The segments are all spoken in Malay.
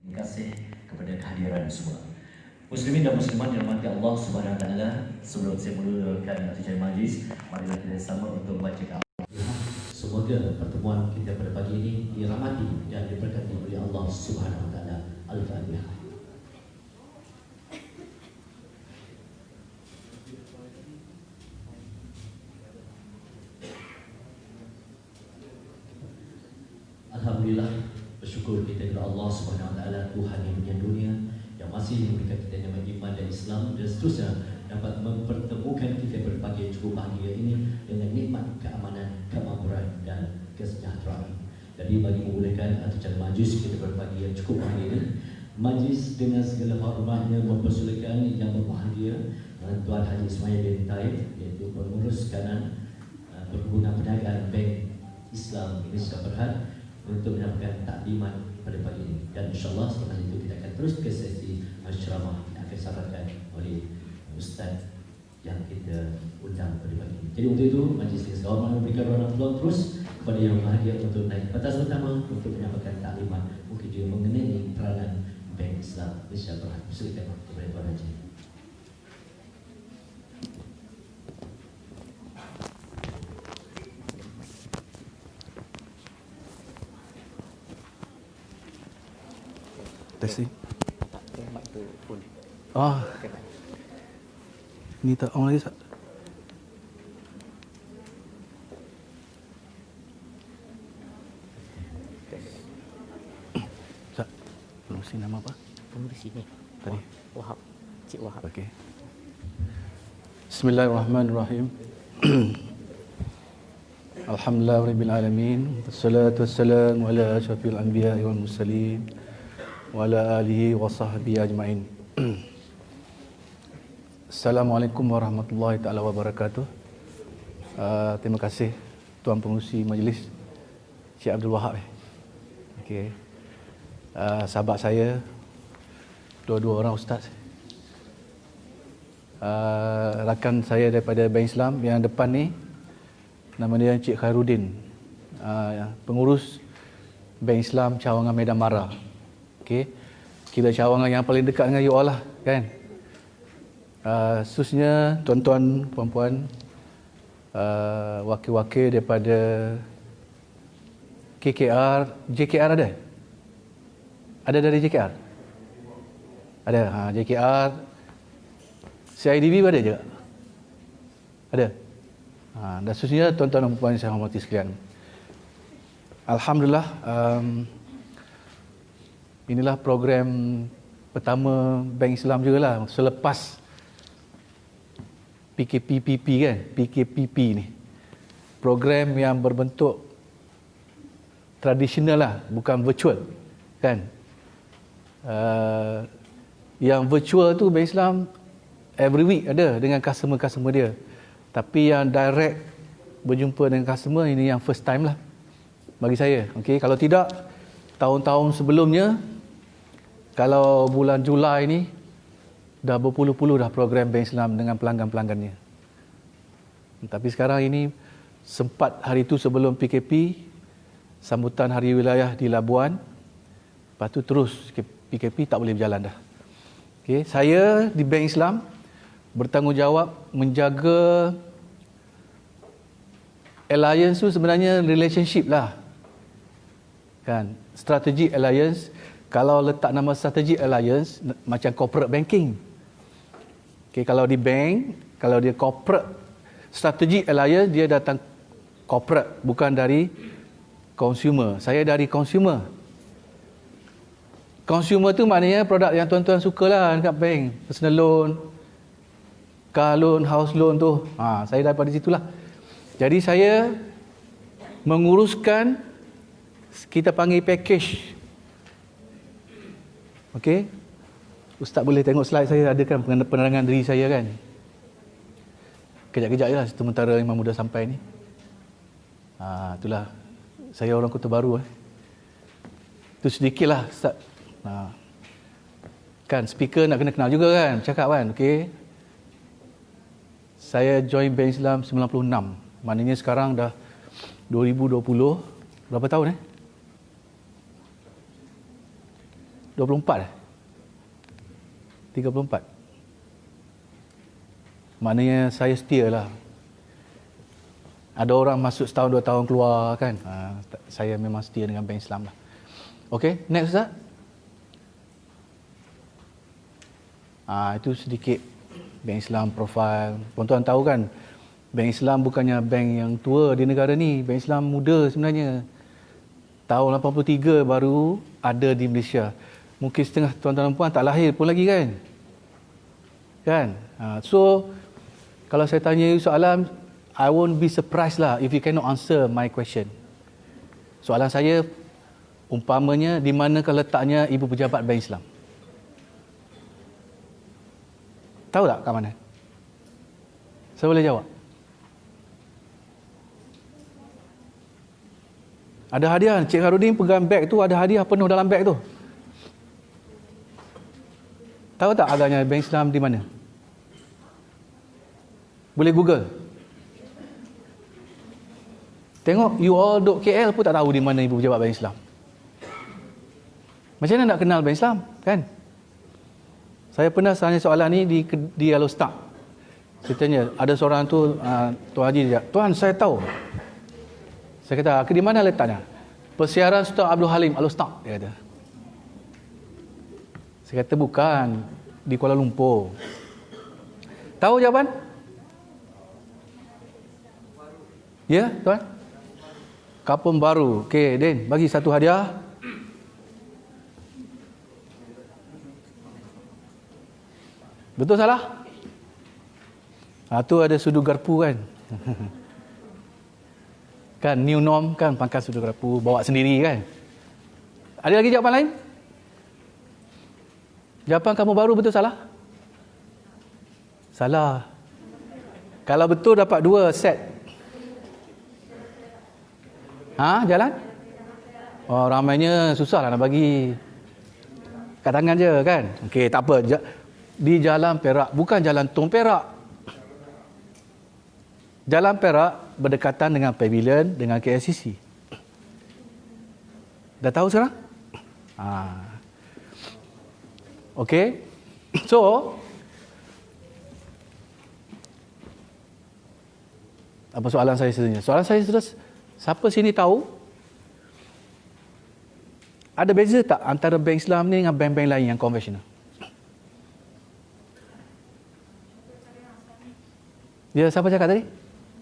Terima kasih kepada kehadiran semua. Muslimin dan muslimat yang dirahmati Allah Subhanahu wa taala, sebelum saya mulakan acara majlis, marilah kita sama untuk baca kalam. Semoga pertemuan kita pada pagi ini dirahmati dan diberkati oleh Allah Subhanahu wa taala. Al-Fatihah. Alhamdulillah, bersyukur kita kepada Allah Subhanahu wa taala, Tuhan yang punya dunia, yang masih memberikan kita nikmat iman dan Islam, dan seterusnya dapat mempertemukan kita pada pagi yang cukup bahagia ini dengan nikmat keamanan, kemakmuran dan kesejahteraan. Jadi bagi memulakan acara majlis kita pada pagi yang cukup bahagia ini, majlis dengan segala hormatnya mempersilakan yang berbahagia Tuan Haji Ismail bin Taib, iaitu pengurus kanan Perhimpunan Perniagaan Bank Islam Indonesia Berhad, untuk mendapatkan taklimat pada pagi ini. Dan insyaAllah setelah itu kita akan terus ke sesi ceramah yang akan disampaikan oleh Ustaz yang kita undang pada pagi ini. Jadi untuk itu, majlis ini segala memberikan ruang peluang terus kepada yang bahagia untuk naik batas pertama untuk menyampaikan taklimat mungkin juga mengenai peranan Bank Islam Malaysia Berhad. Silakan kepada Tuan Haji. Testing. Mic tu full. Oh, ni tak on lagi tak? Tak. Pengurusi nama apa? Pengurusi ni. Tadi. Wahab. Cik Wahab. Okey. Bismillahirrahmanirrahim. Alhamdulillahirabbil alamin. Wassalatu wassalamu ala asyrafil anbiya'i wal mursalin wa ala alihi wa sahbihi ajma'in. Assalamualaikum warahmatullahi taala wabarakatuh. Terima kasih Tuan Pengerusi Majlis Cik Abdul Wahab. Okey. Sahabat saya, dua-dua orang ustaz. Rakan saya daripada Bank Islam yang depan ni, nama dia Cik Khairuddin, pengurus Bank Islam Cawangan Medan Mara. Okey. Kita cawangan yang paling dekat dengan you all lah, kan? Khususnya tuan-tuan, puan-puan, wakil-wakil daripada KKR, JKR ada? Ada dari JKR? Ada. JKR. CIDB ada juga? Ada. Dan khususnya tuan-tuan dan puan-puan yang saya hormati sekalian. Alhamdulillah, inilah program pertama Bank Islam juga lah selepas PKPP kan, PKPP ni. Program yang berbentuk tradisional lah, bukan virtual kan. Yang virtual tu Bank Islam every week ada dengan customer-customer dia. Tapi yang direct berjumpa dengan customer ini yang first time lah bagi saya. Okey, kalau tidak tahun-tahun sebelumnya, kalau bulan Julai ni dah berpuluh-puluh dah program Bank Islam dengan pelanggan-pelanggannya. Tapi sekarang ini sempat hari itu sebelum PKP, sambutan Hari Wilayah di Labuan. Lepas tu terus PKP tak boleh berjalan dah. Okey, saya di Bank Islam bertanggungjawab menjaga alliance tu sebenarnya relationship lah. Kan, strategic alliance. Kalau letak nama strategic alliance macam corporate banking. Okay, kalau di bank, kalau dia corporate strategic alliance, dia datang corporate, bukan dari consumer. Saya dari consumer. Consumer tu maknanya produk yang tuan-tuan sukalah dekat bank. Personal loan, car loan, house loan tu. Saya daripada situlah. Jadi saya menguruskan, kita panggil package. Okey. Ustaz boleh tengok slide saya, ada kan penerangan diri saya kan. Kejap-kejap je lah sementara Imam Muda sampai ni. Itulah. Saya orang Kota Baru. Itu sedikit lah Ustaz. Kan speaker nak kena kenal juga kan, cakap kan. Okey. Saya join Bank Islam 96. Maknanya sekarang dah 2020. Berapa tahun 24 34. Maknanya saya setia lah. Ada orang masuk setahun 2 tahun keluar kan. Saya memang setia dengan Bank Islam lah. Okey, next Ustaz. Itu sedikit Bank Islam profile. Tuan-tuan tahu kan, Bank Islam bukannya bank yang tua di negara ni. Bank Islam muda sebenarnya. Tahun 83 baru ada di Malaysia. Mungkin setengah tuan-tuan dan puan tak lahir pun lagi kan. Kan? So, kalau saya tanya you soalan, I won't be surprised lah if you cannot answer my question. Soalan saya, umpamanya di manakah letaknya ibu pejabat Bank Islam? Tahu tak kat mana? Saya boleh jawab. Ada hadiah. Cik Harudin pegang beg tu, ada hadiah penuh dalam beg tu. Tahu tak agaknya Bank Islam di mana? Boleh Google. Tengok, you all duk KL pun tak tahu di mana ibu pejabat Bank Islam. Macam mana nak kenal Bank Islam, kan? Saya pernah tanya soalan ni di Al-Ustaz. Saya tanya, ada seorang tu, Tuan Haji dia, Tuan, saya tahu. Saya kata, di mana letaknya? Persiaran Sultan Abdul Halim Al-Ustaz, dia kata. Saya kata, bukan. Di Kuala Lumpur. Tahu jawapan? Ya, Tuan? Kampung Baru. Okey, Din, bagi satu hadiah. Betul salah? Tu ada sudu garpu kan? Kan new norm kan, pangkat sudu garpu bawa sendiri kan? Ada lagi jawapan lain? Jawapan Kampung Baru betul salah? Salah. Kalau betul dapat 2 set. Jalan? Oh, ramainya susah lah nak bagi. Kat tangan je kan? Okey, tak apa. Di Jalan Perak, bukan Jalan Tong Perak. Jalan Perak berdekatan dengan pavilion dengan KLCC. Dah tahu sekarang? Okey. So, apa soalan saya sebenarnya? Soalan saya terus, siapa sini tahu ada beza tak antara bank Islam ni dengan bank-bank lain yang konvensional? Dia siapa cakap tadi?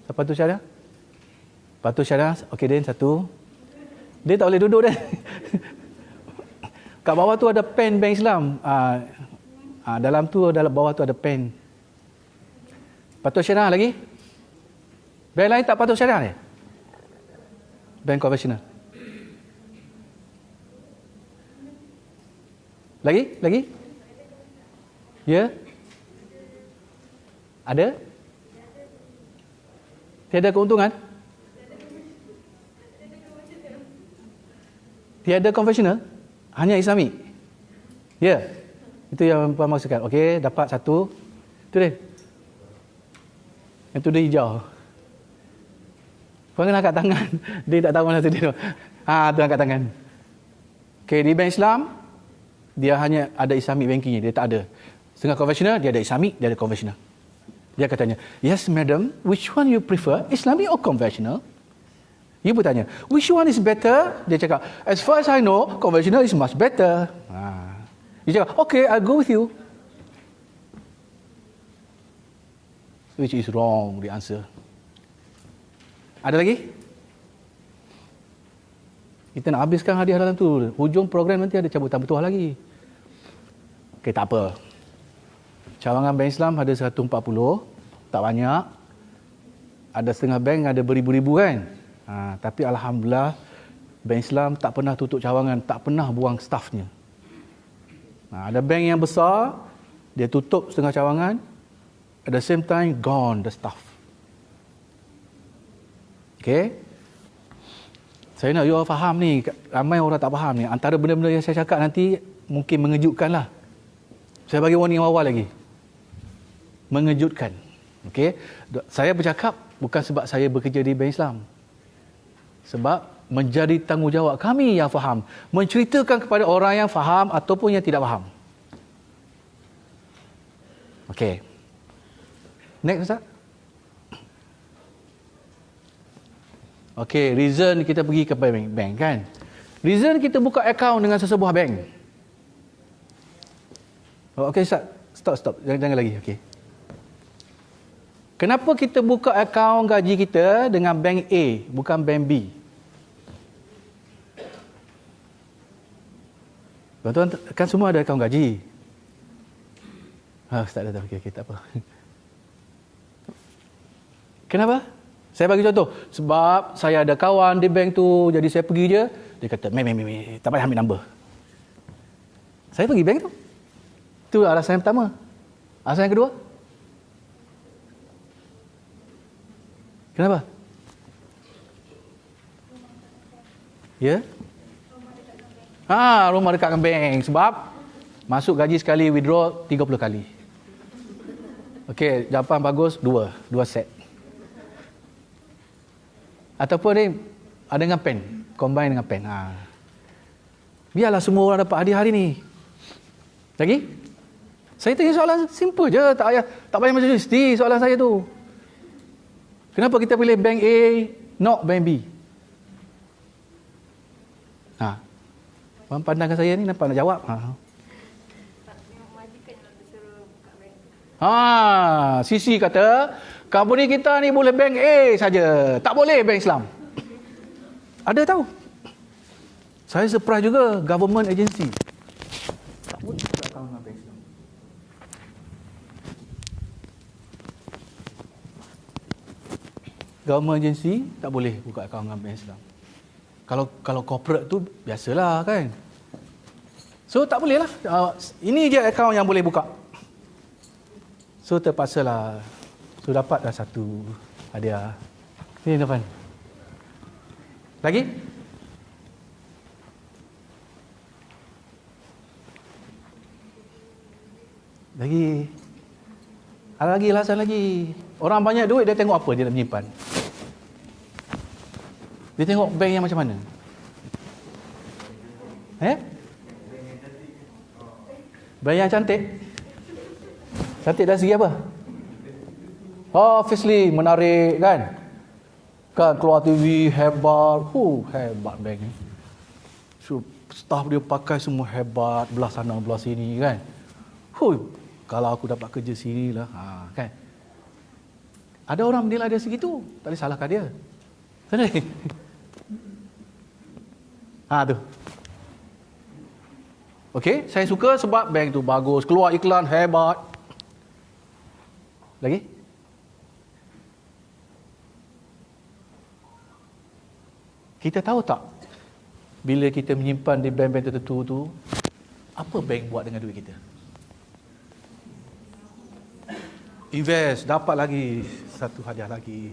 Sepatu syariah? Sepatu syariah. Okey, Din, satu. Dia tak boleh duduk dah. Kat bawah tu ada pen bank Islam. Dalam tu, dalam bawah tu ada pen. Sepatu syariah lagi? Bank lain tak patut syariah ni? Bank konvensional. Lagi? Lagi? Ya? Ada? Tiada keuntungan? Tiada konvensional? Hanya Islami? Ya? Itu yang Puan maksudkan. Okey, dapat satu. Itu dia. Yang tu dia hijau. Puan kena angkat tangan. Dia tak tahu mana tu dia. Tu angkat tangan. Okey, di bank Islam, dia hanya ada Islamic banking. Dia tak ada. Setengah konvensional, dia ada Islamic, dia ada konvensional. Dia katanya, yes madam, which one you prefer, Islamic or conventional? You bertanya, which one is better? Dia cakap, as far as I know, conventional is much better. Dia cakap, okay, I'll go with you. Which is wrong, the answer. Ada lagi? Kita nak habiskan hadiah dalam tu. Hujung program nanti ada cabutan bertuah lagi. Okay, tak apa. Cawangan bank Islam ada 140, tak banyak. Ada setengah bank ada beribu-ribu kan. Tapi Alhamdulillah, bank Islam tak pernah tutup cawangan, tak pernah buang staffnya. Ada bank yang besar, dia tutup setengah cawangan, at the same time, gone the staff. Okay? Saya nak you all faham ni, ramai orang tak faham ni. Antara benda-benda yang saya cakap nanti, mungkin mengejutkan lah. Saya bagi warning awal lagi. Mengejutkan. Okey, saya bercakap bukan sebab saya bekerja di Bank Islam. Sebab menjadi tanggungjawab kami yang faham menceritakan kepada orang yang faham ataupun yang tidak faham. Okey. Next Ustaz. Okey, reason kita pergi ke bank kan. Reason kita buka akaun dengan sesebuah bank. Okey Ustaz, stop. Jangan lagi. Okey. Kenapa kita buka akaun gaji kita dengan bank A, bukan bank B? Tuan-tuan, kan semua ada akaun gaji. Ustaz dah tahu. Okey, tak apa. Kenapa? Saya bagi contoh. Sebab saya ada kawan di bank tu, jadi saya pergi je. Dia kata, tak payah ambil nombor. Saya pergi bank tu. Itu alasan yang pertama. Alasan yang kedua? Kenapa? Ya? Rumah dekat dengan bank. Sebab masuk gaji sekali, withdraw 30 kali. Okey, jawapan bagus, dua set. Ataupun ni ada dengan pen, combine dengan pen. Biarlah semua orang dapat hadiah hari ni. Lagi? Saya tanya soalan simple je, tak payah macam mesti soalan saya tu. Kenapa kita pilih bank A, not bank B? Orang pandangkan saya ni nampak nak jawab. Sisi kata, company kita ni boleh bank A saja, tak boleh bank Islam. Ada tahu? Saya surprise juga, government agency. Tak boleh buka akaun dengan bank Islam. Government agency tak boleh buka akaun dengan bank Islam. Kalau corporate tu biasalah kan. So tak boleh lah. Ini je akaun yang boleh buka. So terpaksalah. So dapatlah satu hadiah. Ni depan. Lagi? Ada lagi alasan lagi. Orang banyak duit, dia tengok apa dia nak menyimpan. Dia tengok bank yang macam mana? Bank yang cantik? Cantik dari segi apa? Obviously, menarik kan? Kan keluar TV, hebat. Hebat bank ni. So, staff dia pakai semua hebat. Belah sana, belah sini kan? Kalau aku dapat kerja sini lah. Kan? Ada orang menilai dia segitu. Tak boleh salahkan dia. Betul? Tu. Okey, saya suka sebab bank tu bagus. Keluar iklan, hebat. Lagi? Kita tahu tak, bila kita menyimpan di bank-bank tertentu tu, apa bank buat dengan duit kita? Invest, dapat lagi satu hadiah lagi.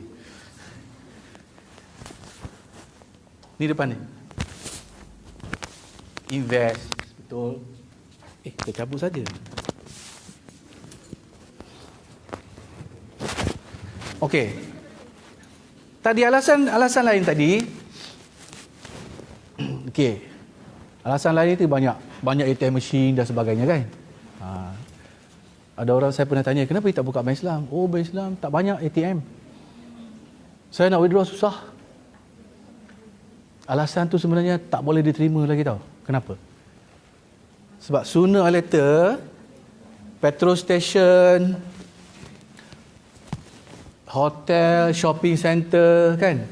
Ni depan ni. Invest, betul. Kita cabut saja. Okey. Tadi alasan lain tadi. Okey. Alasan lain itu banyak ATM machine dan sebagainya kan. Ada orang saya pernah tanya, kenapa tak buka bank Islam? Bank Islam tak banyak ATM. Saya nak withdraw susah. Alasan tu sebenarnya tak boleh diterima lagi tau. Kenapa? Sebab sooner or later, petrol station, hotel, shopping center kan,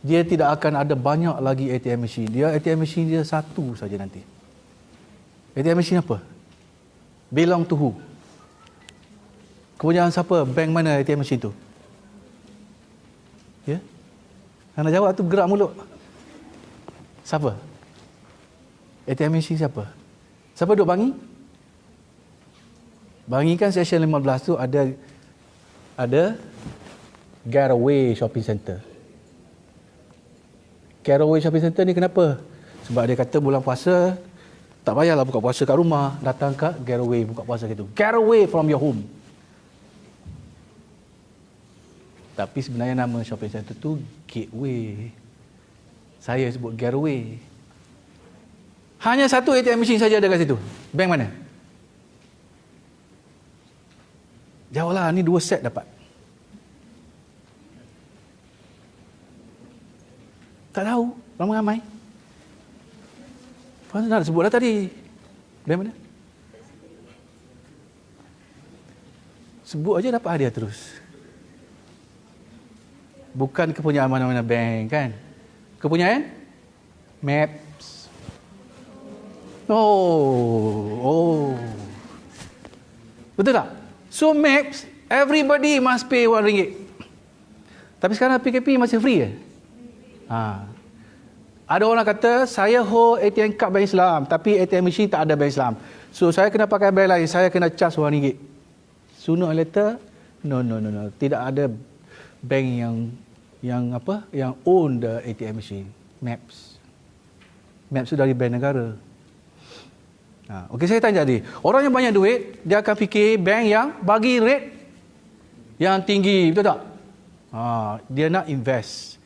dia tidak akan ada banyak lagi ATM machine. ATM machine dia satu saja nanti. ATM machine apa? Belong to who? Kepunyaan siapa? Bank mana ATM machine tu? Ya? Nak jawab tu gerak mulut. Siapa? ATM machine siapa? Siapa duk Bangi? Bangi kan Section 15 tu ada Getaway Shopping Center. Getaway Shopping Center ni kenapa? Sebab dia kata bulan puasa tak payahlah buka puasa kat rumah, datang kat Getaway buka puasa gitu. Get away from your home. Tapi sebenarnya nama shopping center tu Gateway. Saya sebut getaway. Hanya satu ATM machine saja ada kat situ. Bank mana? Jawablah, ni 2 set dapat. Tak tahu, ramai-ramai. Puan nak sebut dah tadi. Bank mana? Sebut aja dapat hadiah terus. Bukan kepunyaan mana-mana bank kan? Kepunyaan? Maps. Oh. Betul tak? So Maps, everybody must pay RM1. Tapi sekarang PKP masih free ke? Ada orang kata, saya hold ATM card Bank Islam, tapi ATM machine tak ada Bank Islam. So saya kena pakai bank lain, saya kena charge RM1. Sooner or later, no. Tidak ada bank yang own the ATM machine. Maps itu dari bank negara. Okey, saya tanya tadi, orang yang banyak duit, dia akan fikir bank yang bagi rate yang tinggi, betul tak? Dia nak invest.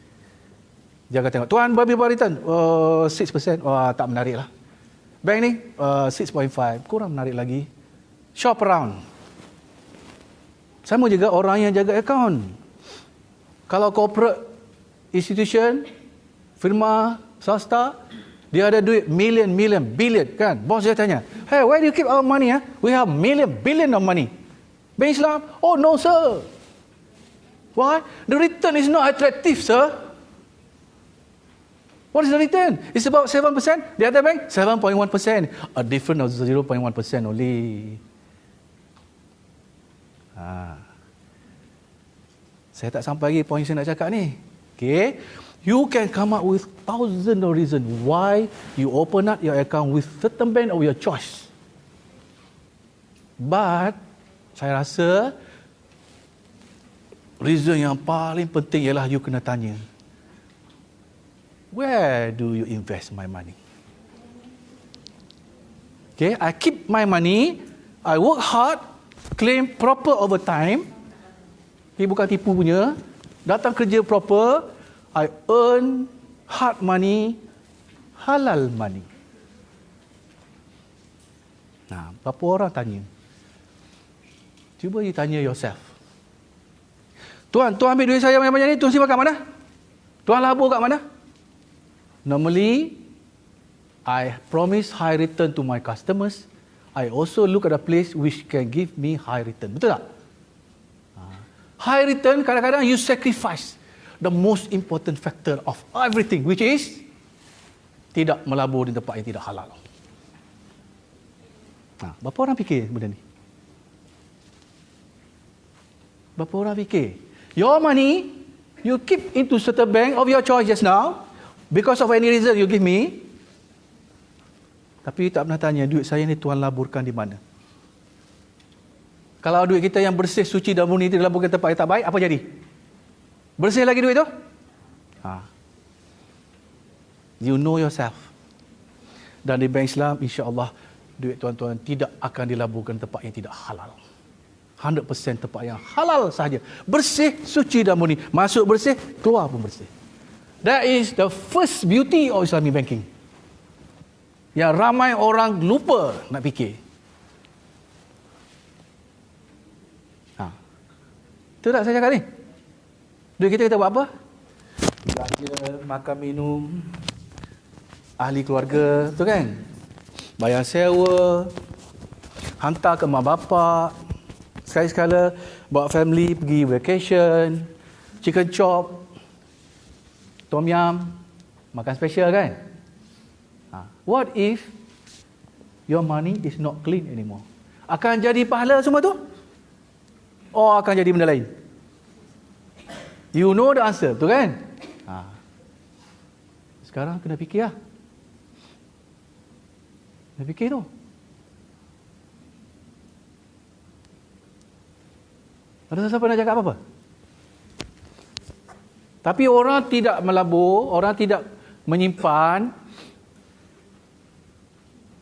Dia akan tengok, tuan berapa return? 6%. Tak menarik lah. Bank ni 6.5, kurang menarik lagi. Shop around. Sama juga orang yang jaga akaun. Kalau corporate institution, firma swasta, dia ada duit million, billion kan. Bos dia tanya, hey, where do you keep our money? We have billion of money. Bank Islam? Oh no sir. Why? The return is not attractive sir. What is the return? It's about 7%. The other bank, 7.1%. A difference of 0.1% only. Saya tak sampai lagi poin saya nak cakap ni. Okay. You can come up with thousands of reasons why you open up your account with certain bank of your choice. But saya rasa reason yang paling penting ialah you kena tanya, where do you invest my money? Okay, I keep my money, I work hard, claim proper overtime. Ini bukan tipu punya. Datang kerja proper, I earn hard money, halal money. Berapa orang tanya? Cuba you tanya yourself. Tuan ambil duit saya banyak-banyak ni, tuan simpan kat mana? Tuan labur kat mana? Normally, I promise high return to my customers. I also look at a place which can give me high return. Betul tak? High return, kadang-kadang you sacrifice the most important factor of everything, which is tidak melabur di tempat yang tidak halal. Berapa orang fikir benda ni? Berapa orang fikir? Your money, you keep into certain bank of your choice just now, because of any reason you give me. Tapi you tak pernah tanya, duit saya ni tuan laburkan di mana? Kalau duit kita yang bersih, suci dan murni itu dilaburkan tempat yang tak baik, apa jadi? Bersih lagi duit tu? You know yourself. Dan di Bank Islam, insya-Allah duit tuan-tuan tidak akan dilaburkan tempat yang tidak halal. 100% tempat yang halal sahaja. Bersih, suci dan murni. Masuk bersih, keluar pun bersih. That is the first beauty of Islamic banking. Yang ramai orang lupa nak fikir. Itu tak saya cakap ni? Duit kita buat apa? Belanja, makan, minum, ahli keluarga, tu kan? Bayar sewa, hantar ke mak bapak, sekali-sekala bawa family pergi vacation, chicken chop, tom yum, makan special kan? What if your money is not clean anymore? Akan jadi pahala semua tu? Oh, akan jadi benda lain? You know the answer, betul kan? Sekarang kena fikir lah. Kena fikir tu. Ada siapa nak cakap apa-apa? Tapi orang tidak melabur, orang tidak menyimpan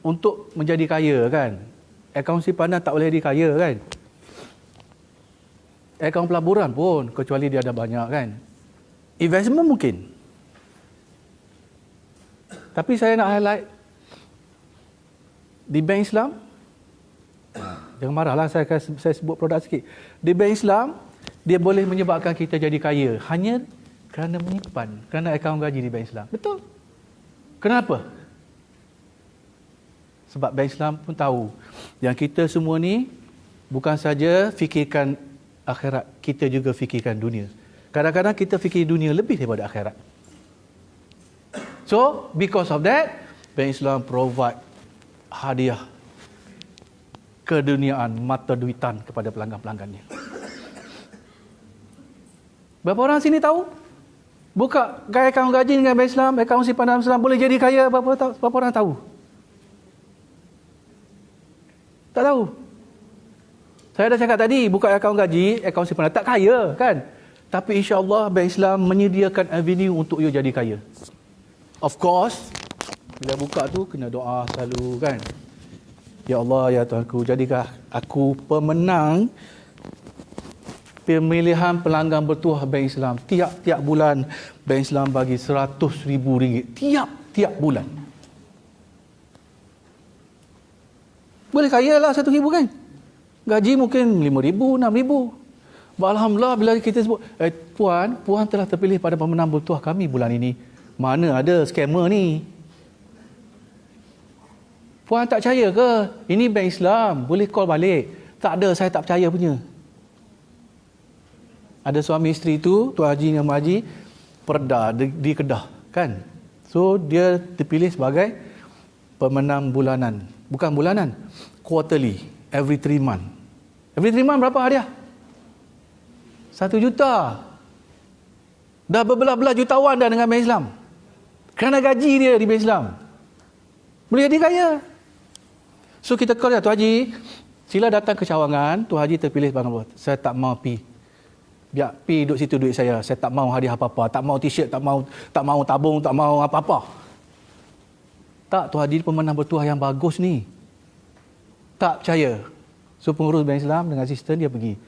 untuk menjadi kaya kan? Akaun simpanan tak boleh jadi kaya kan? Akaun pelaburan pun, kecuali dia ada banyak kan? Investment mungkin. Tapi saya nak highlight di bank Islam, jangan marahlah saya sebut produk sikit. Di bank Islam, dia boleh menyebabkan kita jadi kaya hanya kerana menyimpan, kerana akaun gaji di bank Islam. Betul. Kenapa? Sebab bank Islam pun tahu yang kita semua ni bukan saja fikirkan akhirat, kita juga fikirkan dunia. Kadang-kadang kita fikir dunia lebih daripada akhirat. So, because of that, bank Islam provide hadiah keduniaan, mata duitan kepada pelanggan-pelanggannya. Berapa orang sini tahu? Buka akaun gaji dengan bank Islam, akaun simpanan Islam boleh jadi kaya. Berapa orang tahu? Tak tahu. Saya dah cakap tadi, buka akaun gaji, akaun simpanan tak kaya kan? Tapi insya-Allah bank Islam menyediakan avenue untuk you jadi kaya. Of course, bila buka tu kena doa selalu kan. Ya Allah, ya Tuhanku, jadikan aku pemenang pemilihan pelanggan bertuah bank Islam. Tiap-tiap bulan bank Islam bagi RM100,000. Tiap-tiap bulan. Boleh kaya lah RM1,000 kan? Gaji mungkin RM5,000, RM6,000. Alhamdulillah bila kita sebut, Puan telah terpilih pada pemenang bertuah kami bulan ini. Mana ada scammer ni? Puan tak percaya ke? Ini bank Islam, boleh call balik. Tak ada, saya tak percaya punya. Ada suami isteri tu, Tuan Haji dengan Mak Haji, perda di Kedah kan? So dia terpilih sebagai pemenang bulanan. Bukan bulanan, quarterly, every 3 month. Every 3 month berapa hadiah? 1 juta. Dah berbelah-belah jutawan dah dengan bank Islam. Kerana gaji dia di bank Islam. Boleh jadi kaya. So kita call dia, Tuan Haji, sila datang ke cawangan, Tuan Haji terpilih sebagai apa? Saya tak mau pi. Biar pi duduk situ duit saya. Saya tak mau hadiah apa-apa. Tak mau t-shirt, tak mau tabung, tak mau apa-apa. Tak, Tuan Haji pemenang bertuah yang bagus ni. Tak percaya. So pengurus bank Islam dengan asisten dia pergi.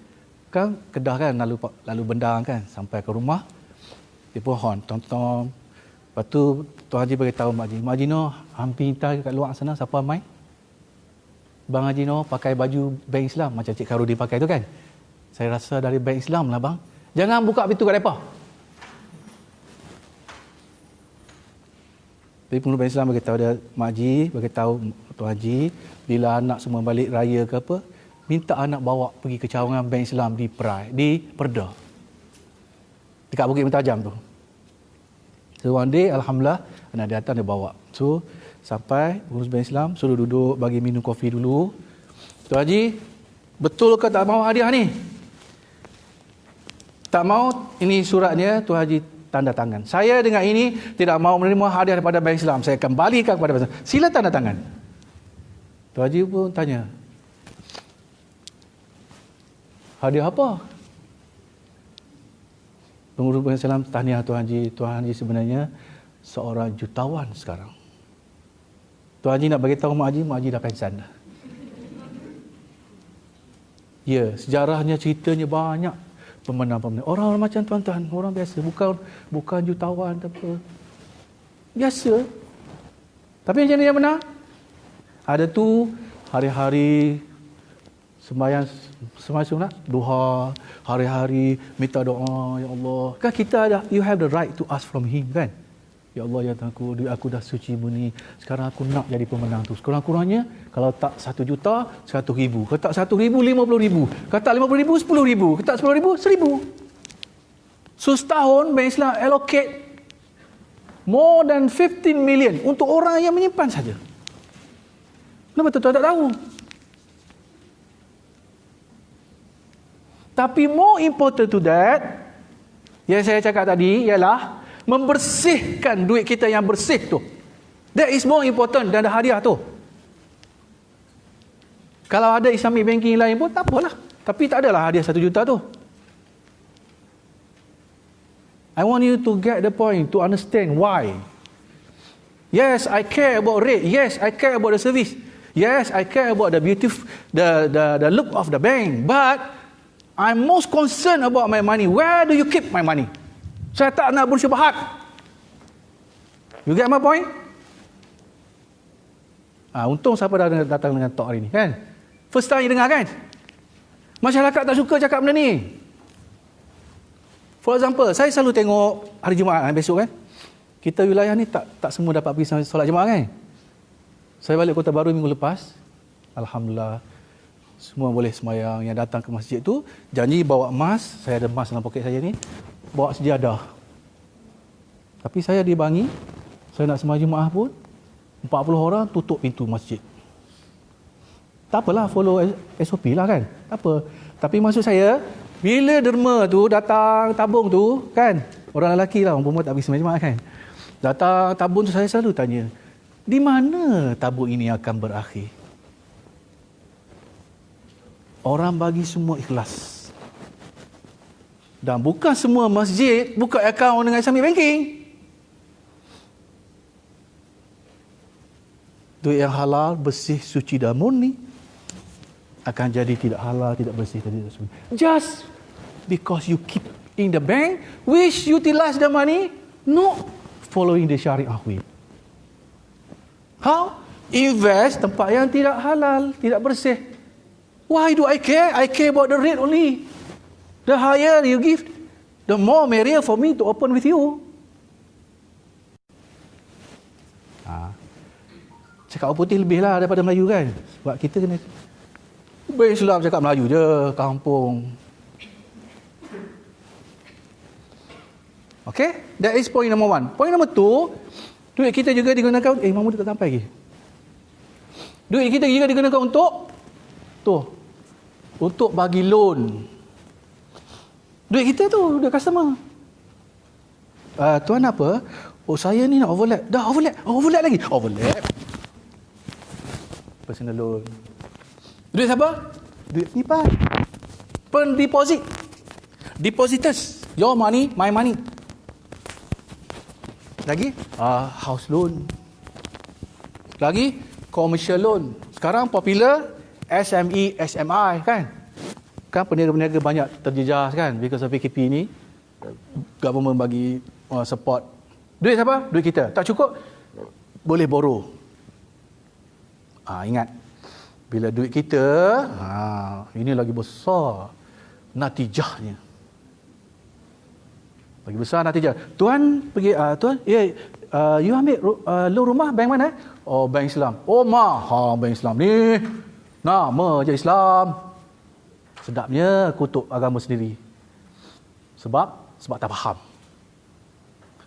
Kan Kedah kan lalu bendang kan sampai ke rumah. Dia pohon tom-tom. Lepas tu Tuan Haji beritahu Mak Haji, Mak Haji no, hampir kat luar sana siapa mai? Bang Haji no pakai baju bank Islam macam Cik Karudi pakai tu kan. Saya rasa dari bank Islam lah bang. Jangan buka pintu kat depa. Tapi pengurus bank Islam beritahu dia, Mak Haji beritahu Tuan Haji, bila anak semua balik raya ke apa, minta anak bawa pergi ke cawangan bank Islam di Perda. Dekat Bukit Mentajam tu. So one day, Alhamdulillah, anak dia datang dia bawa. So, sampai pengurus bank Islam suruh duduk, bagi minum kopi dulu. Tuan Haji, betul ke tak mau hadiah ni? Tak mau, ini suratnya Tuan Haji tanda tangan. Saya dengan ini tidak mau menerima hadiah daripada bank Islam. Saya kembalikan kepada bank Islam. Sila tanda tangan. Tuan Haji pun tanya, hadiah apa? Pengurus bank Islam tahniah Tuan Haji. Tuan Haji sebenarnya seorang jutawan sekarang. Tuan Haji nak bagi tahu Mak Haji dah pensan dah. Ya, sejarahnya, ceritanya banyak. Pemenang-pemenang. Orang macam tuan-tuan, orang biasa. Bukan jutawan apa. Biasa. Tapi macam mana yang menang? Ada tu hari-hari sembahyang sunat, duha, hari-hari minta doa, ya Allah. Kan kita ada, you have the right to ask from him kan? Ya Allah, ya Tuhanku, duit aku dah suci murni. Sekarang aku nak jadi pemenang tu. Sekurang-kurangnya, kalau tak 1 juta, 100,000. Kalau tak 100,000, 50,000. Kalau tak 50,000, 10,000. Kalau tak 10,000, 1,000. So setahun, Bank Islam allocate more than 15 million untuk orang yang menyimpan saja. Kenapa tuan-tuan tak tahu? Tapi more important to that, yang saya cakap tadi ialah membersihkan duit kita yang bersih tu. That is more important dan hadiah tu. Kalau ada Islamic banking lain pun tak apalah. Tapi tak adalah hadiah 1 juta tu. I want you to get the point, to understand why. Yes, I care about rate. Yes, I care about the service. Yes, I care about the beautiful, the look of the bank. But I'm most concerned about my money. Where do you keep my money? Saya tak nak bersyubhat. You get my point? Untung siapa dah datang dengan talk hari ni kan. First time you dengar kan. Masyarakat tak suka cakap benda ni. For example, saya selalu tengok hari Jumaat besok kan. Kita wilayah ni tak semua dapat pergi solat Jumaat kan. Saya balik Kota Baru minggu lepas. Alhamdulillah. Semua boleh sembahyang. Yang datang ke masjid tu janji bawa emas. Saya ada emas dalam poket saya ni. Bawa sejadah. Tapi saya dibangi. Saya nak sembahyang Jumaat pun 40 orang tutup pintu masjid. Tak apalah, follow SOP lah kan. Tak apa. Tapi maksud saya, bila derma tu datang tabung tu kan. Orang lelaki lah, orang perempuan tak pergi sembahyang Jumaat kan. Datang tabung tu, saya selalu tanya, di mana tabung ini akan berakhir? Orang bagi semua ikhlas. Dan bukan semua masjid buka akaun dengan Islamic banking. Duit yang halal, bersih, suci dan murni akan jadi tidak halal, tidak bersih, tidak suci. Just because you keep in the bank, which utilize the money, not following the syariah way. How? Invest tempat yang tidak halal, tidak bersih. Why do I care? I care about the rate only. The higher you give, the more merrier for me to open with you. Cakap orang putih lebih lah daripada Melayu kan. Sebab kita kena Islam cakap Melayu je, kampung. Okay, that is point number 1. Point number 2, duit kita juga digunakan, Mahmud tak sampai lagi. Duit kita juga digunakan untuk bagi loan. Duit kita tu, duit customer. Tuan apa? Saya ni nak overlap. Dah overlap lagi. Overlap. Personal loan. Duit siapa? Duit penipuan. Pendeposit. Depositors. Your money, my money. Lagi? House loan. Lagi? Commercial loan. Sekarang popular SME, SMI kan? Kan peniaga-peniaga banyak terjejas kan? Because of PKP ni. Government bagi support. Duit siapa? Duit kita. Tak cukup? Boleh borrow. Ingat. Bila duit kita, ini lagi besar natijahnya. Lagi besar natijah. Tuan pergi, you ambil loan rumah bank mana? Bank Islam. Mahal bank Islam ni. Nama je Islam. Sedapnya kutuk agama sendiri. Sebab tak faham.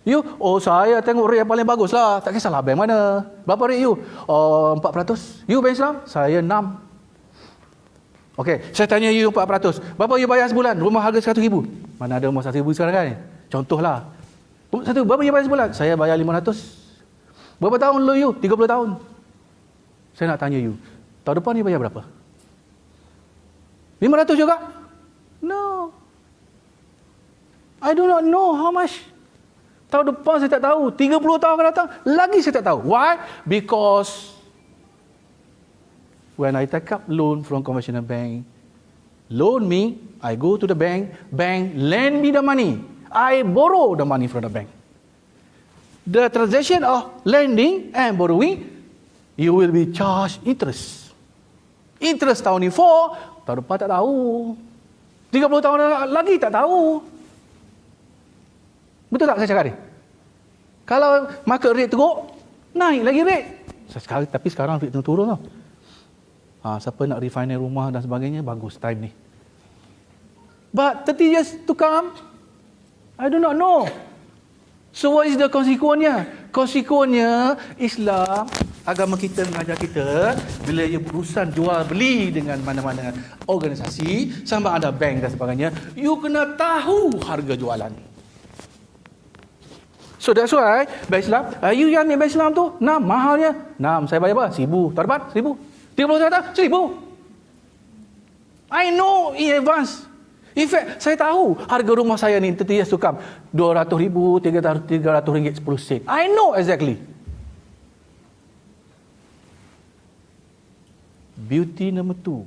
You, saya tengok rate yang paling bagus lah. Tak kisahlah bank mana. Berapa rate you? 4%. You bank Islam? Saya 6. Okey, saya tanya you 4%. Berapa you bayar sebulan? Rumah harga 100,000. Mana ada rumah 100,000 sekarang kan? Contohlah. Berapa you bayar sebulan? Saya bayar 500. Berapa tahun loan you? 30 tahun. Saya nak tanya you. Tahun depan you bayar berapa? 500 juga? No. I do not know how much. Tahun depan saya tak tahu. 30 tahun akan datang, lagi saya tak tahu. Why? Because when I take up loan from conventional bank, loan me, I go to the bank lend me the money. I borrow the money from the bank. The transaction of lending and borrowing, you will be charged interest. Interest tahun ni 4, tahun depan tak tahu. 30 tahun lagi tak tahu. Betul tak saya cakap ni? Kalau market rate teruk, naik lagi rate. Tapi sekarang rate turun tau. Siapa nak refinance rumah dan sebagainya, bagus time ni. But 30 years to come, I do not know. So what is the konsekuennya? Konsekuennya, Islam, agama kita mengajar kita, bila ia berurusan jual beli dengan mana-mana organisasi, sama ada bank dan sebagainya, you kena tahu harga jualan. So that's why bank Islam, you yang ambil bank Islam tu, mahalnya. Saya bayar berapa? 1,000. Tahun depan 1,000. 30 tahun datang 1,000. I know in advance. In fact, saya tahu harga rumah saya ni 30 years to come, 200,000, 300 ringgit 10 sen. I know exactly. Beauty number 2.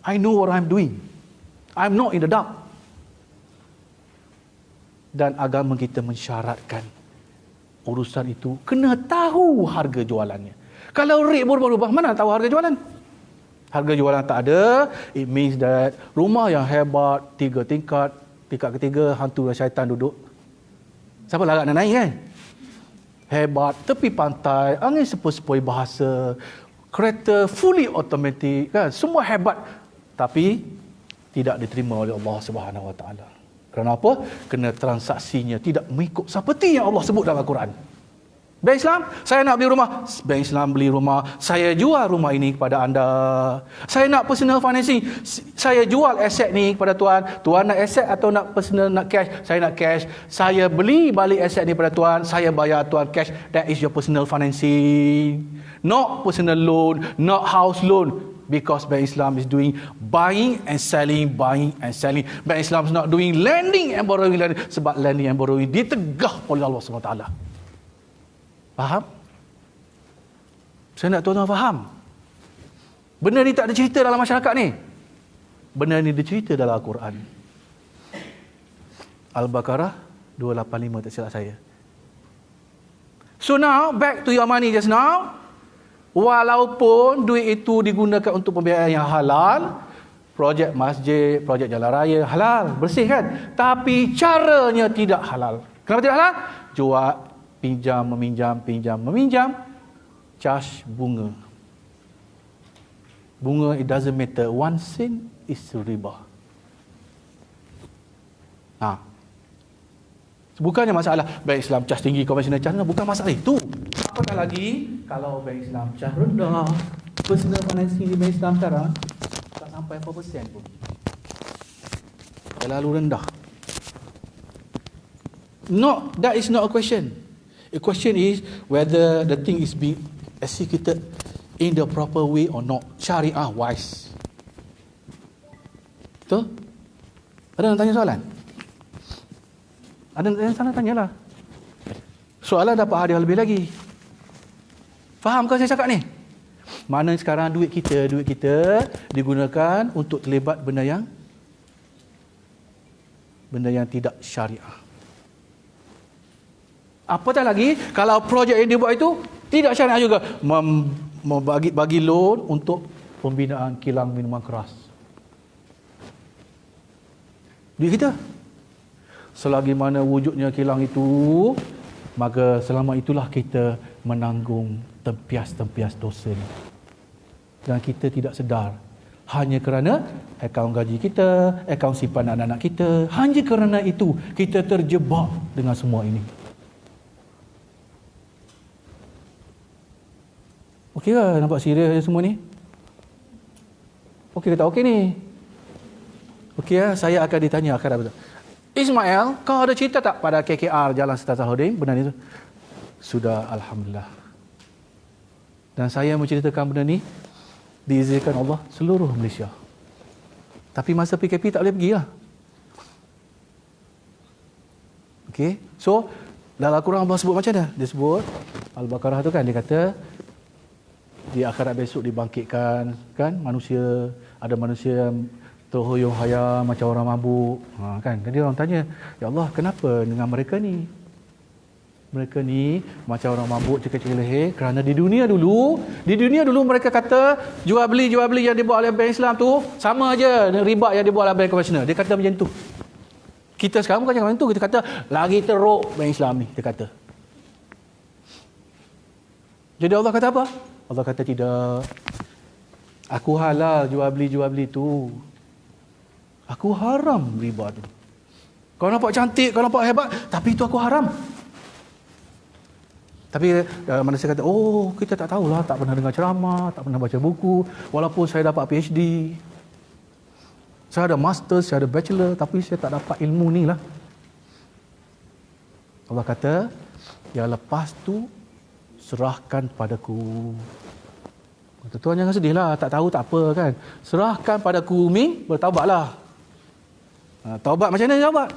I know what I'm doing. I'm not in the dark. Dan agama kita mensyaratkan urusan itu kena tahu harga jualannya. Kalau rate berubah-ubah, mana tahu harga jualan? Harga jualan tak ada, it means that rumah yang hebat, 3 tingkat, tingkat ketiga hantu dan syaitan duduk. Siapa larat nak naik kan? Hebat, tepi pantai, angin sepoi-sepoi bahasa, kereta fully automatic kan, semua hebat, tapi tidak diterima oleh Allah Subhanahu Wa Taala. Kenapa? Kerana transaksinya tidak mengikut seperti yang Allah sebut dalam Al-Quran. Bank Islam, saya nak beli rumah, Bank Islam beli rumah, saya jual rumah ini kepada anda. Saya nak personal financing, saya jual aset ni kepada tuan. Tuan nak aset atau nak personal, nak cash? Saya nak cash. Saya beli balik aset ni pada tuan, saya bayar tuan cash. That is your personal financing. Not personal loan, not house loan. Because Bank Islam is doing buying and selling, buying and selling. Bank Islam is not doing lending and borrowing. Sebab lending and borrowing ditegah oleh Allah SWT. Faham? Saya nak tuan-tuan faham. Benda ni tak ada cerita dalam masyarakat ni. Benda ni dicerita dalam Al-Quran. Al-Baqarah 285 tak silap saya. So now, back to your money just now. Walaupun duit itu digunakan untuk pembiayaan yang halal, projek masjid, projek jalan raya, halal, bersih kan? Tapi caranya tidak halal. Kenapa tidak halal? Jual, pinjam, meminjam, charge bunga. Bunga, it doesn't matter. 1 sen is riba. Bukannya masalah Bank Islam charge tinggi, konvensional charge, bukan masalah itu. Apatah lagi kalau Bank Islam charge rendah, personal financing di Bank Islam sekarang tak sampai 4% pun. Terlalu rendah. No, that is not a question. A question is whether the thing is being executed in the proper way or not, syariah wise. Betul? Ada yang tanya soalan? Ada yang sana tanyalah. Soalan dapat hadiah lebih lagi. Faham ke saya cakap ni? Mana sekarang duit kita digunakan untuk terlibat benda yang tidak syariah. Apatah lagi kalau projek yang dibuat itu tidak syariah juga, bagi loan untuk pembinaan kilang minuman keras. Duit kita. Selagi mana wujudnya kilang itu, maka selama itulah kita menanggung tempias-tempias dosa. Dan kita tidak sedar. Hanya kerana akaun gaji kita, akaun simpan anak-anak kita, hanya kerana itu kita terjebak dengan semua ini. Okey ke nampak serius semua ni? Okey ke tak okey ni? Okey ya, saya akan ditanya akhirat betul. Ismail, kau ada cerita tak pada KKR Jalan Sultan Salahuddin? Benar itu? Sudah, Alhamdulillah. Dan saya menceritakan benda ni diizinkan Allah seluruh Malaysia. Tapi masa PKP tak boleh pergi lah. Okay, so dalam Al-Quran Allah sebut macam mana? Dia sebut Al-Baqarah tu kan, dia kata di akhirat besok dibangkitkan kan manusia, ada manusia yang terhuyung hayam macam orang mabuk. Kan? Jadi orang tanya, ya Allah, kenapa dengan mereka ni? Mereka ni macam orang mabuk, cekik-cekik leher kerana di dunia dulu mereka kata jual beli yang dibuat oleh Bank Islam tu sama aja dengan riba yang dibuat oleh bank konvensional. Dia kata macam tu. Kita sekarang bukan macam tu, kita kata lagi teruk Bank Islam ni, dia kata. Jadi Allah kata apa? Allah kata tidak. Aku halal jual beli tu. Aku haram riba tu. Kau nampak cantik, kau nampak hebat, tapi itu aku haram. Tapi manusia kata, oh kita tak tahulah, tak pernah dengar ceramah, tak pernah baca buku. Walaupun saya dapat PhD, saya ada master, saya ada bachelor, tapi saya tak dapat ilmu ni lah. Allah kata, ya lepas tu serahkan padaku. Tuan jangan sedih lah, tak tahu tak apa kan. Serahkan padaku, bertaubatlah. Taubat macam mana taubat?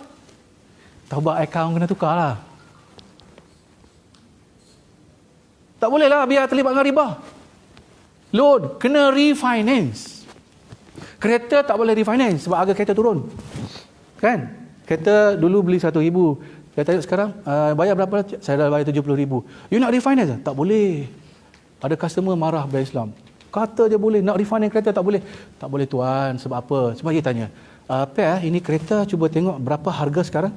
Taubat akaun kena tukar lah. Tak boleh lah biar terlibat dengan riba. Loan kena refinance. Kereta tak boleh refinance sebab harga kereta turun. Kan? Kereta dulu beli 1,000, Saya tanya sekarang, bayar berapa? Saya dah bayar 70,000. You nak refinance? Tak boleh. Ada customer marah Bank Islam. Kata je boleh, nak refinance kereta tak boleh. Tak boleh tuan, sebab apa? Sebab dia tanya, Pak, ini kereta cuba tengok berapa harga sekarang.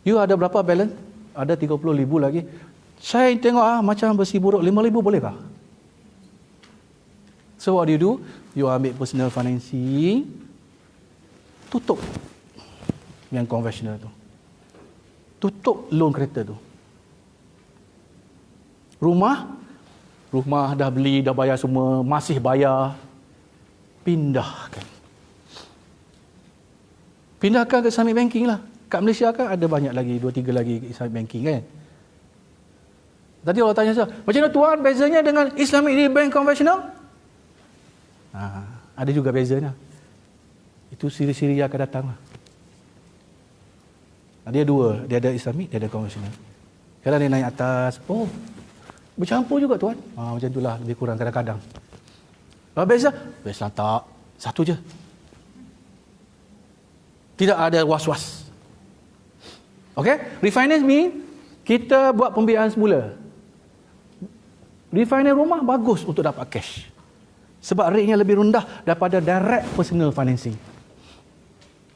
You ada berapa balance? Ada 30,000 lagi. Saya tengok macam bersih buruk, 5,000 boleh kah? So what do? You ambil personal financing, tutup yang konvensional tu. Tutup loan kereta tu. Rumah dah beli, dah bayar semua, masih bayar. Pindahkan ke Islamic banking lah. Kat Malaysia kan ada banyak lagi, 2-3 lagi Islamic banking kan. Tadi orang tanya saya, macam mana tuan bezanya dengan Islamic bank konvensional? Ada juga bezanya. Itu siri-siri yang akan datang lah. Dia dua, dia ada Islamic, dia ada konvensional. Kadang dia naik atas, bercampur juga tuan. Macam itulah lebih kurang kadang-kadang. Beza tak, satu je. Tidak ada was-was. Okay? Refinance mean kita buat pembiayaan semula. Refinance rumah bagus untuk dapat cash. Sebab rate-nya lebih rendah daripada direct personal financing.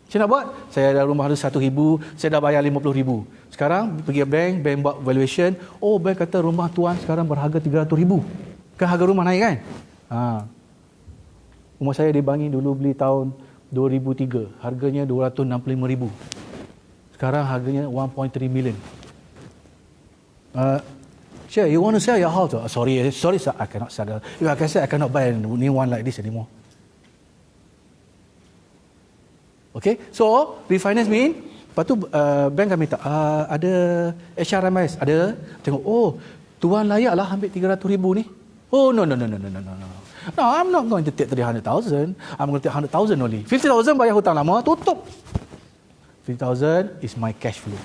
Saya nak buat, saya ada rumah tu 1,000, saya dah bayar 50,000. Sekarang pergi bank buat valuation, bank kata rumah tuan sekarang berharga 300,000. Kan harga rumah naik kan? Rumah saya di Bangi dulu beli tahun 2003, harganya 265,000. Sekarang harganya 1.3 million. Sir, you want to sell your house? Sorry sir, I cannot sell. Like I said, I cannot buy a new one like this anymore. Okay, so refinance mean, lepas tu bank kami minta, ada HRMS, ada, tengok, tuan layaklah ambil 300,000 ni. No, I'm not going to take 300,000. I'm going to take 100,000 only. 50,000 bayar hutang lama, tutup. 50,000 is my cash flow.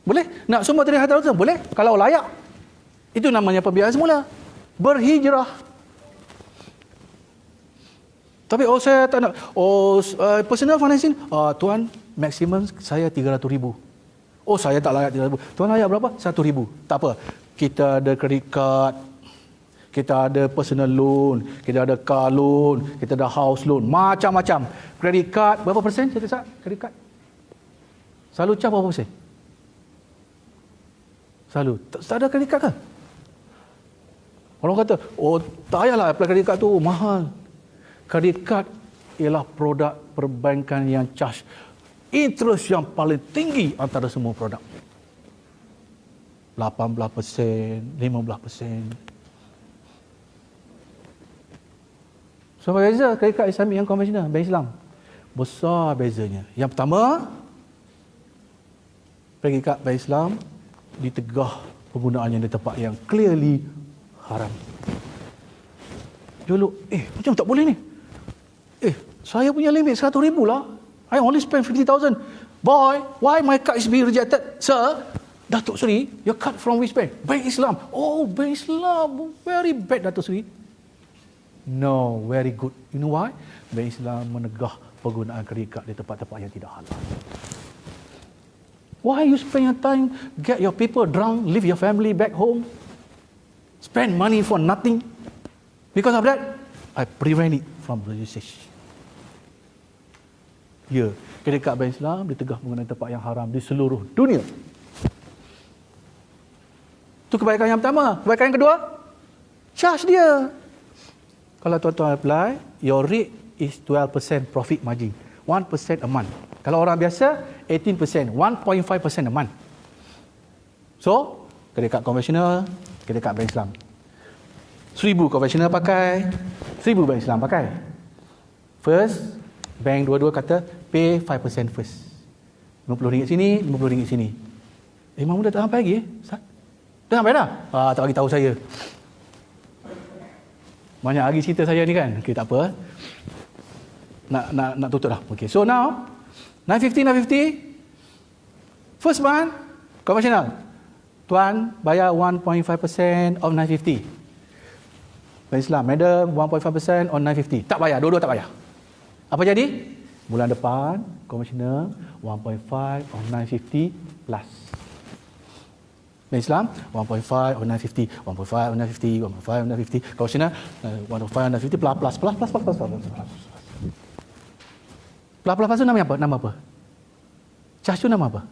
Boleh? Nak semua 300,000? Boleh. Kalau layak. Itu namanya pembiayaan semula. Berhijrah. Tapi saya tak nak. Personal financing. Tuan, maksimum saya 300,000. Saya tak layak 300,000. Tuan layak berapa? 1,000. Tak apa. Kita ada credit card. Kita ada personal loan. Kita ada car loan. Kita ada house loan. Macam-macam. Credit card. Berapa persen? Saya tak credit card. Selalu charge berapa persen? Selalu. Tak ada credit card ke? Orang kata, tak payahlah apply credit card tu, mahal. Credit card ialah produk perbankan yang charge interest yang paling tinggi antara semua produk. 18%, 15%. So, beza credit card Islamic yang konvensional, bank Islam. Besar bezanya. Yang pertama, credit card bank Islam ditegah penggunaannya di tempat yang clearly haram. Dulu, macam tak boleh ni. Saya punya limit 100,000 lah. I only spend 50,000. Boy, why my card is being rejected? Sir, Datuk Seri, your card from which bank? Bank Islam. Bank Islam. Very bad, Datuk Seri. No, very good. You know why? Bank Islam menegah penggunaan credit card di tempat-tempat yang tidak halal. Why you spend your time, get your people drunk, leave your family back home, spend money for nothing? Because of that, I prevent it from registration. Credit card bank Islam ditegah mengenai tempat yang haram di seluruh dunia. Itu kebaikan yang pertama. Kebaikan yang kedua, charge dia. Kalau tuan-tuan apply, your rate is 12% profit margin. 1% a month. Kalau orang biasa, 18%. 1.5% a month. So, credit card konvensional, credit card bank Islam. 1,000 konvensional pakai, 1,000 bank Islam pakai. First, bank dua-dua kata, pay 5% first. RM50 sini, RM50 sini. Imam dah tak sampai lagi Dah sampai dah? Tak bagi tahu saya. Banyak lagi cerita saya ni kan. Okay, tak apa. Nak tutup dah. Okay, so now 950. First month conventional. Tuan bayar 1.5% of 950. Bank Islam, madam 1.5% on 950. Tak bayar, dua-dua tak bayar. Apa jadi? Bulan depan, Commissioner 1.5 or 950 plus. Dan Islam 1.5 or 950, 1.5 or 950, 1.5 or 950. Commissioner 1.5 or 950 plus. Plus tu nama apa? Nama apa? Charge tu nama apa?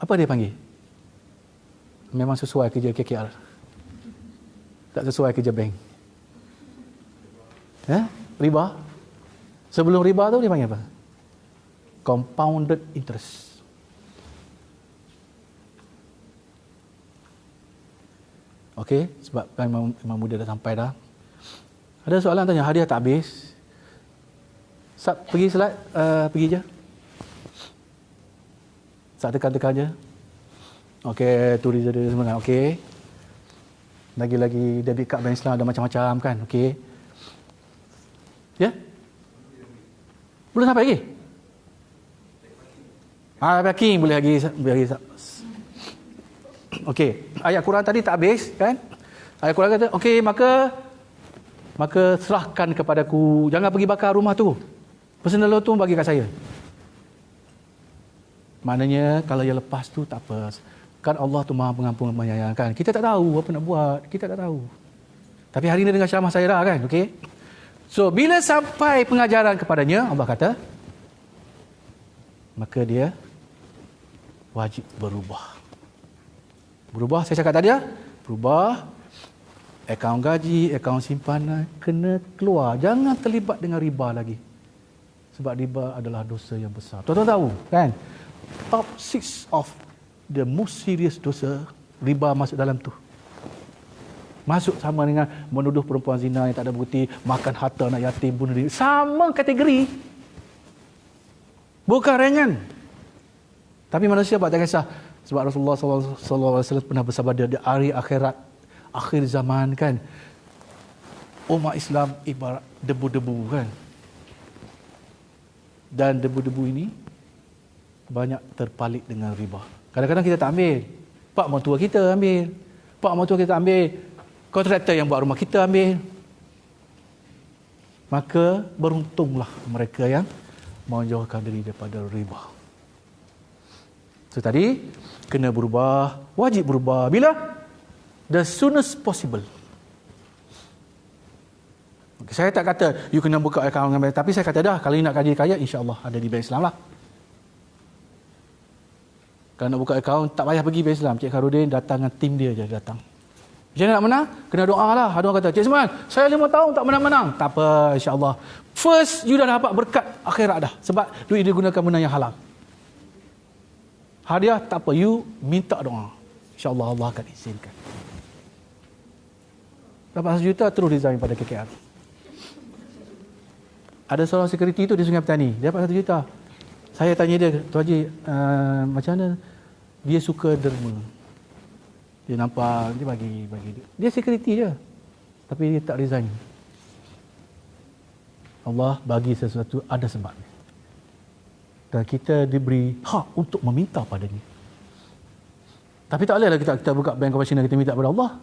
Apa dia panggil? Memang sesuai kerja KKR. Tak sesuai kerja bank. Riba. Sebelum riba tu dia panggil apa? Compounded interest. Okey, sebab kan Imam Muda dah sampai dah. Ada soalan tanya, hadiah tak habis. Sat, pergi slide, pergi je. Sat tekan-tekan je. Okey, tu dia semua. Okey. Lagi-lagi debit card bank Islam ada macam-macam kan. Okey. Ya? Belum sampai lagi? Packing boleh lagi. Okey, ayat Quran tadi tak habis kan? Ayat Quran kata, okey, maka serahkan kepadaku. Jangan pergi bakar rumah tu. Personal loan tu bagi kat saya. Maknanya kalau yang lepas tu tak apa. Kan Allah tu Maha Pengampun menyayangkan. Kita tak tahu apa nak buat. Kita tak tahu. Tapi hari ini dengan ceramah saya dah kan, okey? So, bila sampai pengajaran kepadanya, Allah kata, maka dia wajib berubah. Berubah, saya cakap tadi berubah. Akaun gaji, akaun simpanan, kena keluar. Jangan terlibat dengan riba lagi. Sebab riba adalah dosa yang besar. Tuan-tuan tahu, kan? Top 6 of the most serious dosa, riba masuk dalam tu. Masuk sama dengan menuduh perempuan zina yang tak ada bukti, makan harta anak yatim, bunuh diri. Sama kategori. Bukan ringan. Tapi manusia tak kisah. Sebab Rasulullah SAW pernah bersabda di hari akhirat, akhir zaman kan, umat Islam ibarat debu-debu kan. Dan debu-debu ini banyak terpalit dengan riba. Kadang-kadang kita tak ambil. Pak mertua kita ambil. Pak mertua kita ambil. Kontraktor yang buat rumah kita ambil. Maka beruntunglah mereka yang menjauhkan diri daripada riba. So tadi kena berubah, wajib berubah. Bila? The soonest possible. Okay, saya tak kata you kena buka akaun dengan bank, tapi saya kata dah, kalau you nak kaya, insya-Allah ada di Bank Islam lah. Kalau nak buka akaun, tak payah pergi Bank Islam. Cik Kharudin datang dengan tim dia je datang. Macam mana nak menang? Kena doa lah. Ada orang kata, Cik Seman, saya 5 tahun tak menang-menang. Tak apa, insya-Allah. First, you dah dapat berkat akhirat dah. Sebab duit dia gunakan benda yang halal. Hadiah, tak apa. You minta doa. InsyaAllah Allah akan izinkan. Dapat 1 juta, terus resign pada KKR. Ada seorang security tu di Sungai Petani. Dia dapat 1 juta. Saya tanya dia, Tuan Haji, macam mana? Dia suka derma. Dia nampak, dia bagi. Dia security je. Tapi dia tak resign. Allah bagi sesuatu ada sebabnya. Dan kita diberi hak untuk meminta padanya. Tapi tak bolehlah kita buka bank konvensional kita minta kepada Allah.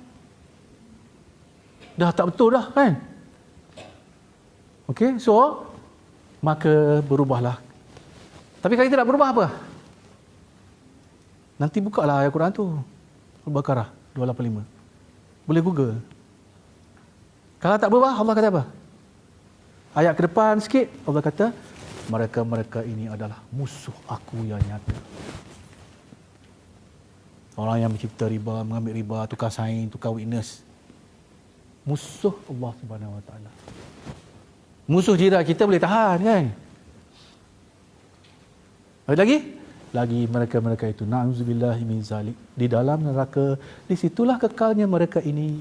Dah tak betul dah kan? Okey, so maka berubahlah. Tapi kalau kita tak berubah apa? Nanti bukalah ayat Quran tu. Al-Baqarah 285. Boleh Google. Kalau tak berubah, Allah kata apa? Ayat ke depan sikit, Allah kata, mereka-mereka ini adalah musuh aku yang nyata. Orang yang mencipta riba, mengambil riba, tukar saing, tukar witness. Musuh Allah Subhanahu Wa Taala. Musuh jiran kita boleh tahan kan? Ada lagi? Lagi mereka-mereka itu, na'udzubillahi min zalik, di dalam neraka, di situlah kekalnya mereka ini.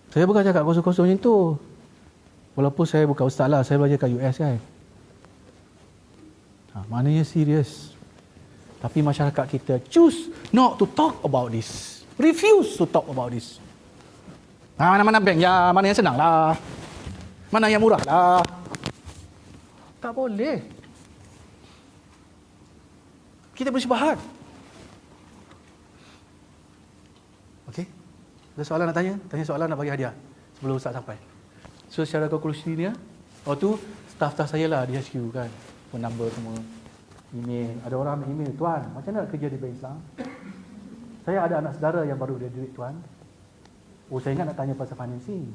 Saya bukan cakap kosong-kosong macam tu. Walaupun saya bukan ustaz lah, saya belajar kat US kan. Maknanya serius. Tapi masyarakat kita choose not to talk about this. Refuse to talk about this. Mana-mana bank ya, mana yang senang lah. Mana yang murah lah. Tak boleh. Kita bersyubhat. Okey. Ada soalan nak tanya? Tanya soalan nak bagi hadiah sebelum ustaz sampai. So secara konklusinya, waktu staff-staff saya lah di HQ kan, phone number semua, email. Ada orang ambil email, tuan, macam mana kerja di Bank Islam? Saya ada anak saudara yang baru graduate, tuan. Oh, saya ingat nak tanya pasal financing.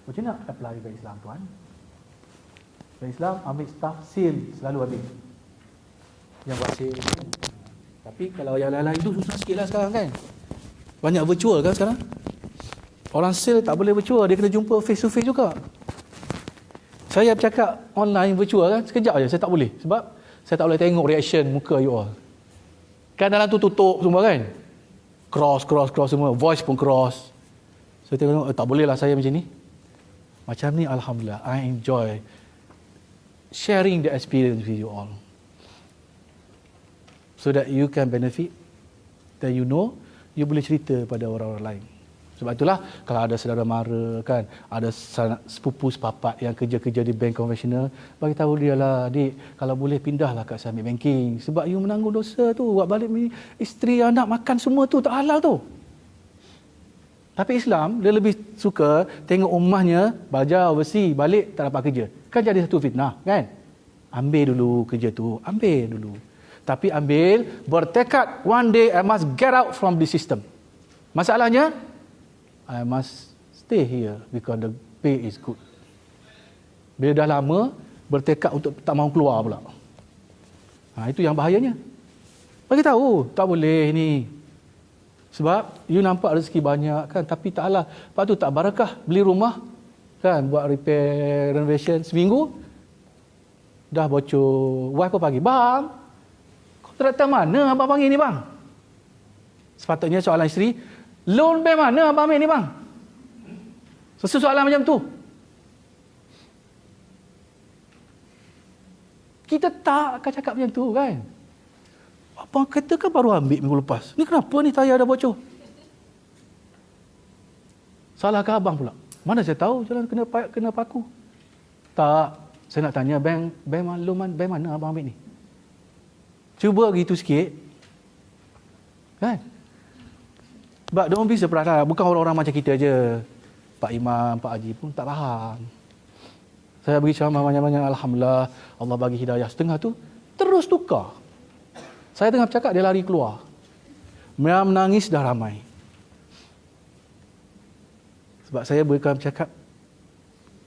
Macam mana apply Bank Islam, tuan? Bank Islam ambil staff sale, selalu ambil. Yang buat sale. Tapi kalau yang lain-lain itu susah sikit lah sekarang kan. Banyak virtual kan sekarang. Orang sale tak boleh virtual, dia kena jumpa face to face juga. Saya bercakap online virtual kan, sekejap je saya tak boleh. Sebab saya tak boleh tengok reaction muka you all. Kan dalam tu tutup semua kan. Cross semua. Voice pun cross. So tengok, tak boleh lah saya macam ni. Macam ni Alhamdulillah, I enjoy sharing the experience with you all. So that you can benefit, that you know, you boleh cerita pada orang-orang lain. Sebab itulah kalau ada saudara mara kan, ada sepupu sepapat yang kerja-kerja di bank konvensional, bagi tahu dia lah, adik, kalau boleh pindahlah kat Islamic banking sebab you menanggung dosa tu, buat balik isteri, anak makan semua tu tak halal tu. Tapi Islam dia lebih suka tengok ummahnya belajar overseas, balik tak dapat kerja. Kan jadi satu fitnah kan? Ambil dulu kerja tu, ambil dulu. Tapi ambil, bertekad one day I must get out from the system. Masalahnya, I must stay here because the pay is good. Bila dah lama, bertekad untuk tak mahu keluar pula. Itu yang bahayanya. Bagi tahu, tak boleh ni. Sebab you nampak rezeki banyak kan, tapi taklah. Lepas tu tak barakah beli rumah kan, buat repair, renovation seminggu. Dah bocor, wife pun pagi, bang, kontraktor mana abang panggil ni bang? Sepatutnya soalan isteri, loan bank mana abang ambil ni bang? Soalan macam tu. Kita tak akan cakap macam tu kan. Abang kata kan baru ambil minggu lepas. Ni kenapa ni tayar dah bocor? Salahkah abang pula? Mana saya tahu jalan kena paku. Tak. Saya nak tanya bank mana abang ambil ni? Cuba gitu sikit. Kan? But don't be surprised lah. Bukan orang-orang macam kita je. Pak Imam, Pak Haji pun tak faham. Saya bagi ceramah banyak-banyak. Alhamdulillah. Allah bagi hidayah. Setengah tu terus tukar. Saya tengah bercakap, dia lari keluar. Menangis dah ramai. Sebab saya bukan bercakap,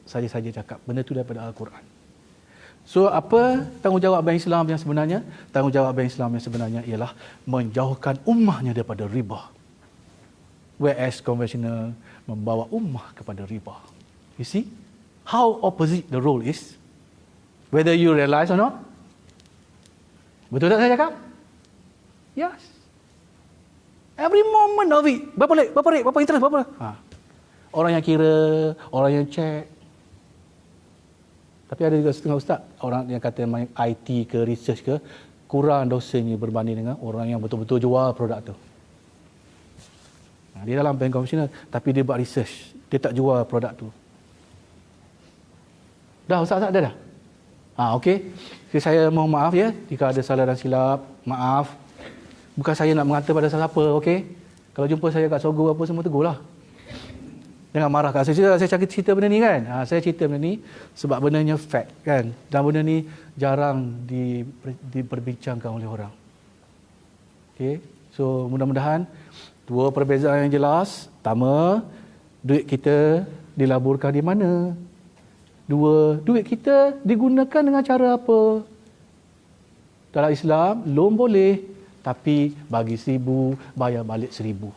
saja-saja cakap. Benda tu daripada Al-Quran. So, apa tanggungjawab Bank Islam yang sebenarnya? Tanggungjawab Bank Islam yang sebenarnya ialah menjauhkan ummahnya daripada riba. Whereas konvensional membawa ummah kepada riba. You see? How opposite the role is? Whether you realize or not? Betul tak saya cakap? Yes. Every moment of it. Berapa rate, berapa interest, berapa? Orang yang kira, orang yang check. Tapi ada juga setengah ustaz, orang yang kata main IT ke research ke, kurang dosanya berbanding dengan orang yang betul-betul jual produk tu. Dia dalam bank konvensional, tapi dia buat research. Dia tak jual produk tu. Dah ustaz ada dah? Okey. Saya mohon maaf ya, jika ada salah dan silap, maaf. Bukan saya nak mengata pada siapa, okey? Kalau jumpa saya kat Sogo apa semua, tegurlah. Jangan marah kat saya. Saya cerita benda ni kan. Saya cerita benda ni sebab bendanya fact kan. Dan benda ni jarang diperbincangkan oleh orang. Okey. So mudah-mudahan dua perbezaan yang jelas. Pertama, duit kita dilaburkan di mana? Dua, duit kita digunakan dengan cara apa? Dalam Islam, loan boleh. Tapi bagi 1,000, bayar balik 1,000.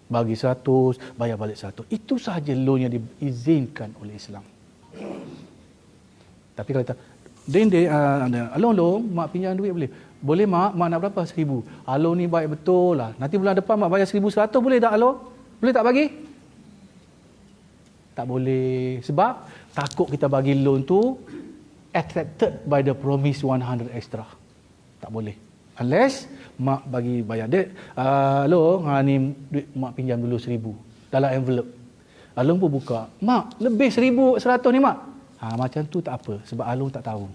Bagi 100, bayar balik 100. Itu sahaja loan yang diizinkan oleh Islam. Tapi kalau tak, along, mak pinjam duit boleh. Boleh mak nak berapa? 1,000. Along ni baik betul lah. Nanti bulan depan mak bayar 1,100, boleh tak along? Boleh tak bagi? Tak boleh. Sebab takut kita bagi loan tu attracted by the promise 100 extra. Tak boleh. Unless mak bagi bayar dek. Ni duit mak pinjam dulu 1,000 dalam envelope. Alung pun buka. Mak, lebih 1,100 ni mak. Macam tu tak apa. Sebab Alung tak tahu.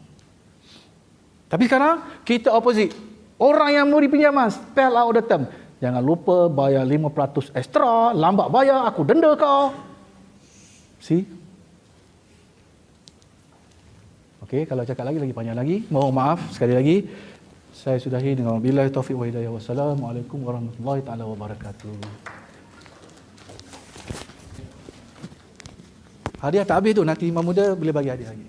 Tapi sekarang, kita opposite. Orang yang mau dipinjaman, spell out the term. Jangan lupa bayar 5% extra. Lambat bayar, aku denda kau. See? Okey, kalau cakap lagi panjang lagi. Mohon maaf sekali lagi. Saya sudahi dengan wabillahi taufiq wa hidayah. Wassalamualaikum warahmatullahi taala wabarakatuh. Hadiah tak habis tu, nanti Imam Muda boleh bagi hadiah lagi.